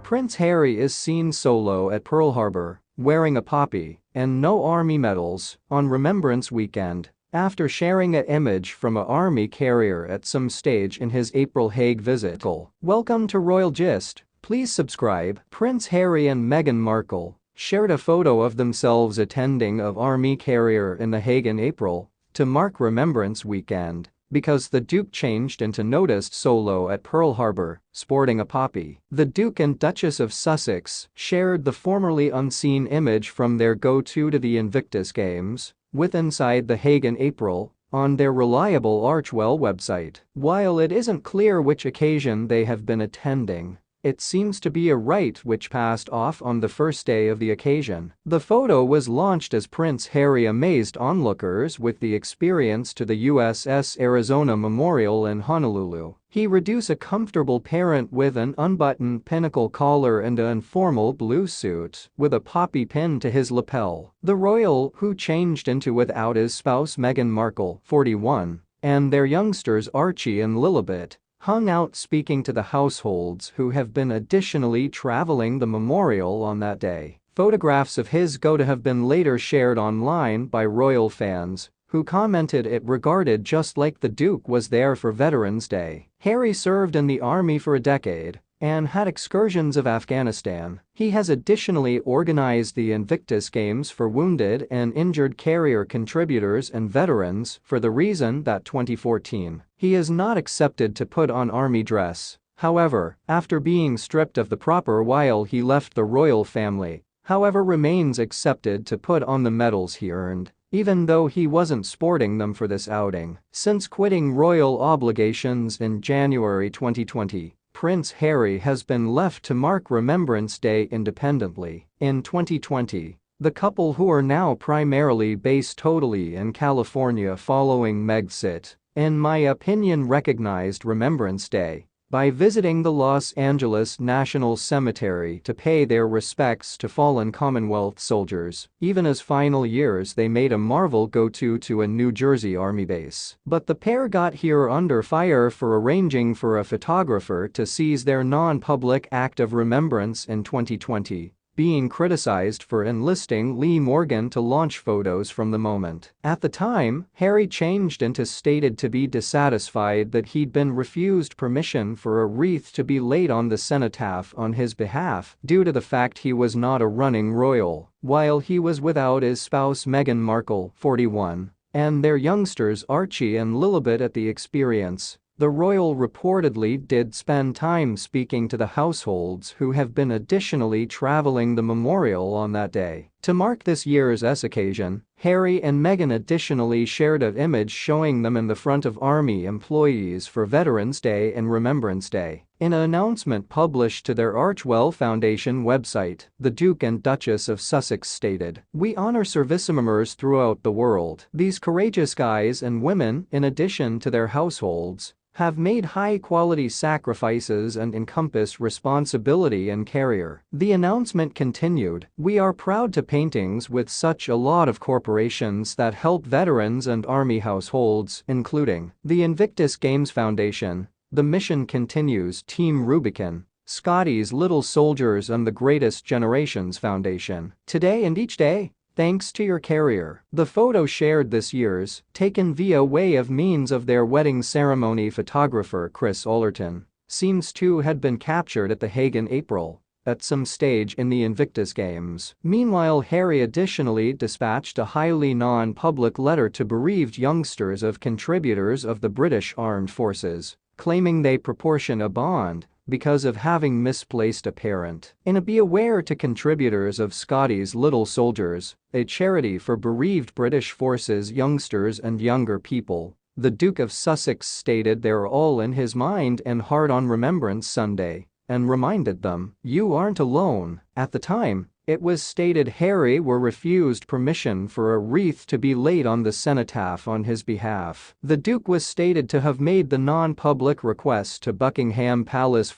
Prince Harry is seen solo at Pearl Harbor, wearing a poppy and no Army medals on Remembrance Weekend, after sharing an image from an Army carrier at some stage in his April Hague visit. Welcome to Royal Gist. Please subscribe. Prince Harry and Meghan Markle shared a photo of themselves attending an Army carrier in The Hague in April to mark Remembrance Weekend, because the Duke changed into noticed solo at Pearl Harbor, sporting a poppy. The Duke and Duchess of Sussex shared the formerly unseen image from their go-to to the Invictus Games, with inside The Hague in April, on their reliable Archewell website. While it isn't clear which occasion they have been attending, it seems to be a rite which passed off on the first day of the occasion. The photo was launched as Prince Harry amazed onlookers with the experience to the USS Arizona Memorial in Honolulu. He reduced a comfortable parent with an unbuttoned pinnacle collar and an informal blue suit with a poppy pin to his lapel. The royal, who changed into without his spouse Meghan Markle, 41, and their youngsters Archie and Lilibet, hung out speaking to the households who have been additionally traveling the memorial on that day. Photographs of his go-to have been later shared online by royal fans, who commented it regarded just like the Duke was there for Veterans Day. Harry served in the Army for a decade and had excursions of Afghanistan. He has additionally organized the Invictus Games for wounded and injured carrier contributors and veterans for the reason that 2014. He is not accepted to put on Army dress, however, after being stripped of the proper while he left the royal family, however remains accepted to put on the medals he earned, even though he wasn't sporting them for this outing. Since quitting royal obligations in January 2020, Prince Harry has been left to mark Remembrance Day independently. In 2020, the couple, who are now primarily based totally in California following Megxit, in my opinion, recognized Remembrance Day by visiting the Los Angeles National Cemetery to pay their respects to fallen Commonwealth soldiers. Even as final years, they made a Marvel go-to to a New Jersey Army base. But the pair got here under fire for arranging for a photographer to seize their non-public act of remembrance in 2020, being criticized for enlisting Lee Morgan to launch photos from the moment. At the time, Harry changed into stated to be dissatisfied that he'd been refused permission for a wreath to be laid on the cenotaph on his behalf due to the fact he was not a running royal, while he was without his spouse Meghan Markle, 41, and their youngsters Archie and Lilibet at the experience. The royal reportedly did spend time speaking to the households who have been additionally traveling the memorial on that day. To mark this year's occasion, Harry and Meghan additionally shared an image showing them in the front of Army employees for Veterans Day and Remembrance Day. In an announcement published to their Archewell Foundation website, the Duke and Duchess of Sussex stated, "We honor service members throughout the world. These courageous guys and women, in addition to their households, have made high-quality sacrifices and encompass responsibility and carrier." The announcement continued, "We are proud to paintings with such a lot of corporations that help veterans and Army households, including the Invictus Games Foundation, the Mission Continues Team Rubicon, Scotty's Little Soldiers and the Greatest Generations Foundation. Today and each day, thanks to your carrier." The photo shared this year's, taken via way of means of their wedding ceremony photographer Chris Ollerton, seems to had been captured at The Hague in April, at some stage in the Invictus Games. Meanwhile, Harry additionally dispatched a highly non-public letter to bereaved youngsters of contributors of the British Armed Forces, claiming they proportion a bond because of having misplaced a parent. In a "Be Aware" to contributors of Scotty's Little Soldiers, a charity for bereaved British Forces youngsters and younger people, the Duke of Sussex stated they're all in his mind and heart on Remembrance Sunday, and reminded them, "You aren't alone." At the time, it was stated Harry were refused permission for a wreath to be laid on the cenotaph on his behalf. The Duke was stated to have made the non-public request to Buckingham Palace